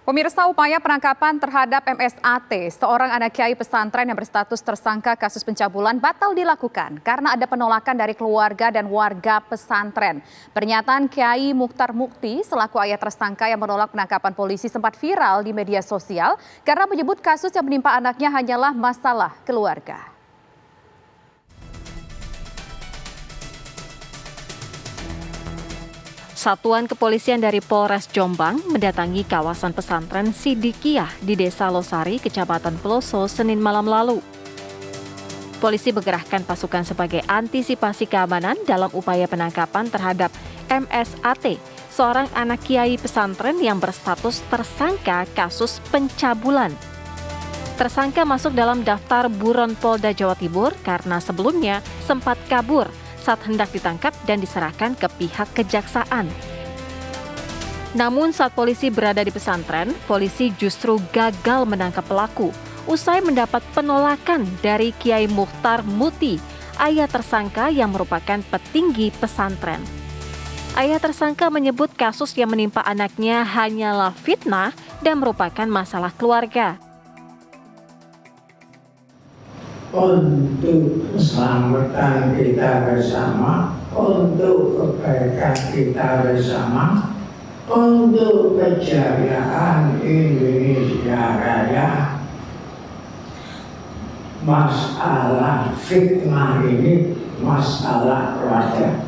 Pemirsa, upaya penangkapan terhadap MSAT, seorang anak kiai pesantren yang berstatus tersangka kasus pencabulan batal dilakukan karena ada penolakan dari keluarga dan warga pesantren. Pernyataan Kiai Mukhtar Mukti selaku ayah tersangka yang menolak penangkapan polisi sempat viral di media sosial karena menyebut kasus yang menimpa anaknya hanyalah masalah keluarga. Satuan Kepolisian dari Polres Jombang mendatangi kawasan pesantren Sidikiyah di Desa Losari, Kecamatan Peloso, Senin malam lalu. Polisi bergerahkan pasukan sebagai antisipasi keamanan dalam upaya penangkapan terhadap MSAT, seorang anak kiai pesantren yang berstatus tersangka kasus pencabulan. Tersangka masuk dalam daftar buron Polda Jawa Timur karena sebelumnya sempat kabur saat hendak ditangkap dan diserahkan ke pihak kejaksaan. Namun saat polisi berada di pesantren, polisi justru gagal menangkap pelaku usai mendapat penolakan dari Kiai Mukhtar Mukti, ayah tersangka yang merupakan petinggi pesantren. Ayah tersangka menyebut kasus yang menimpa anaknya hanyalah fitnah dan merupakan masalah keluarga. Untuk keselamatan kita bersama, untuk kebaikan kita bersama, untuk kejayaan Indonesia Raya. Masalah fitnah ini masalah keluarga.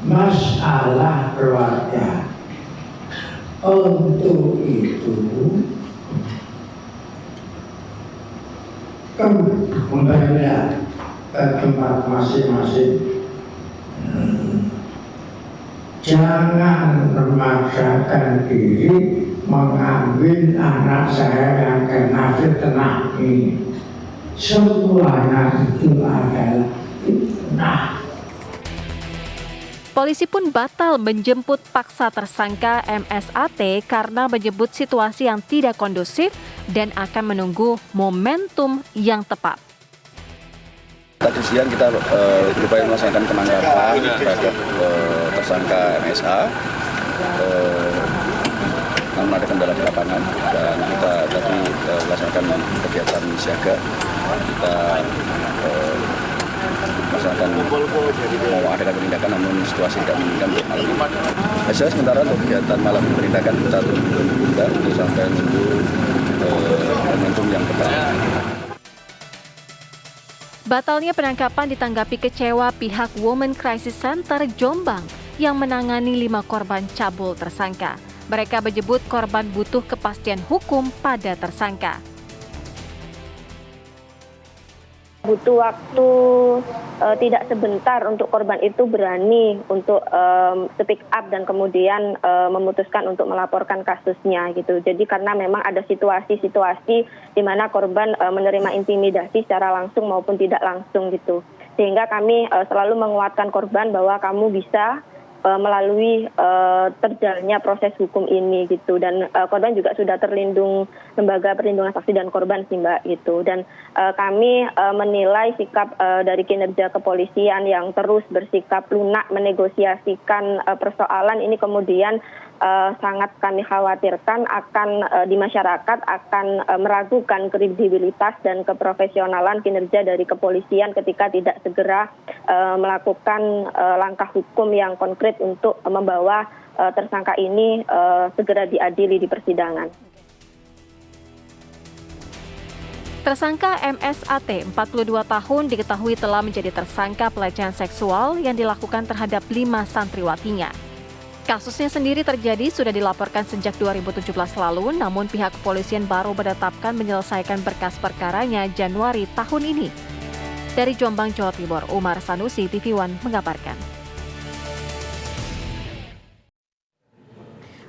Masalah keluarga. Untuk itu kembali ke tempat masing-masing. Jangan memaksakan diri mengambil anak saya yang kena fitnah ini. Semuanya itu adalah fitnah. Polisi pun batal menjemput paksa tersangka MSAT karena menyebut situasi yang tidak kondusif dan akan menunggu momentum yang tepat. Tadi siang kita berupaya melaksanakan penangkapan terhadap tersangka MSA. Namun ada kendala di lapangan dan kita tadi melaksanakan kegiatan siaga. Kita melaksanakan mau adakan penindakan, namun situasi tidak memungkinkan untuk malam ini. Hasil sementara untuk kegiatan malam ini penindakan kita tunda untuk sampai menunggu momentum yang tepat. Batalnya penangkapan ditanggapi kecewa pihak Women Crisis Center Jombang yang menangani 5 korban cabul tersangka. Mereka menyebut korban butuh kepastian hukum pada tersangka. Butuh waktu tidak sebentar untuk korban itu berani untuk speak up dan kemudian memutuskan untuk melaporkan kasusnya gitu. Jadi karena memang ada situasi-situasi di mana korban menerima intimidasi secara langsung maupun tidak langsung gitu. Sehingga kami selalu menguatkan korban bahwa kamu bisa melalui terjalannya proses hukum ini gitu, dan korban juga sudah terlindung lembaga perlindungan saksi dan korban sih Mbak gitu. Dan kami menilai sikap dari kinerja kepolisian yang terus bersikap lunak menegosiasikan persoalan ini kemudian sangat kami khawatirkan akan di masyarakat akan meragukan kredibilitas dan keprofesionalan kinerja dari kepolisian ketika tidak segera melakukan langkah hukum yang konkret untuk membawa tersangka ini segera diadili di persidangan. Tersangka MSAT, 42 tahun, diketahui telah menjadi tersangka pelecehan seksual yang dilakukan terhadap 5 santriwatinya. Kasusnya sendiri terjadi sudah dilaporkan sejak 2017 lalu, namun pihak kepolisian baru menetapkan menyelesaikan berkas perkaranya Januari tahun ini. Dari Jombang, Jawa Timur, Umar Sanusi, TV One mengabarkan.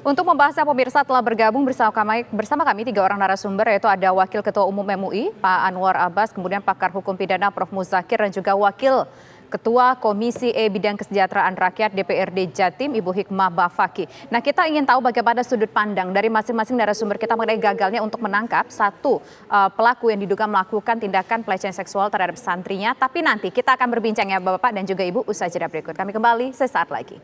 Untuk membahasnya, pemirsa telah bergabung bersama kami 3 orang narasumber, yaitu ada Wakil Ketua Umum MUI, Pak Anwar Abbas, kemudian Pakar Hukum Pidana Prof. Muzakir, dan juga Wakil Ketua Komisi E Bidang Kesejahteraan Rakyat DPRD Jatim, Ibu Hikmah Bafaki. Nah, kita ingin tahu bagaimana sudut pandang dari masing-masing narasumber kita mengenai gagalnya untuk menangkap satu pelaku yang diduga melakukan tindakan pelecehan seksual terhadap santrinya. Tapi nanti kita akan berbincang ya Bapak dan juga Ibu usai jeda berikut. Kami kembali sesaat lagi.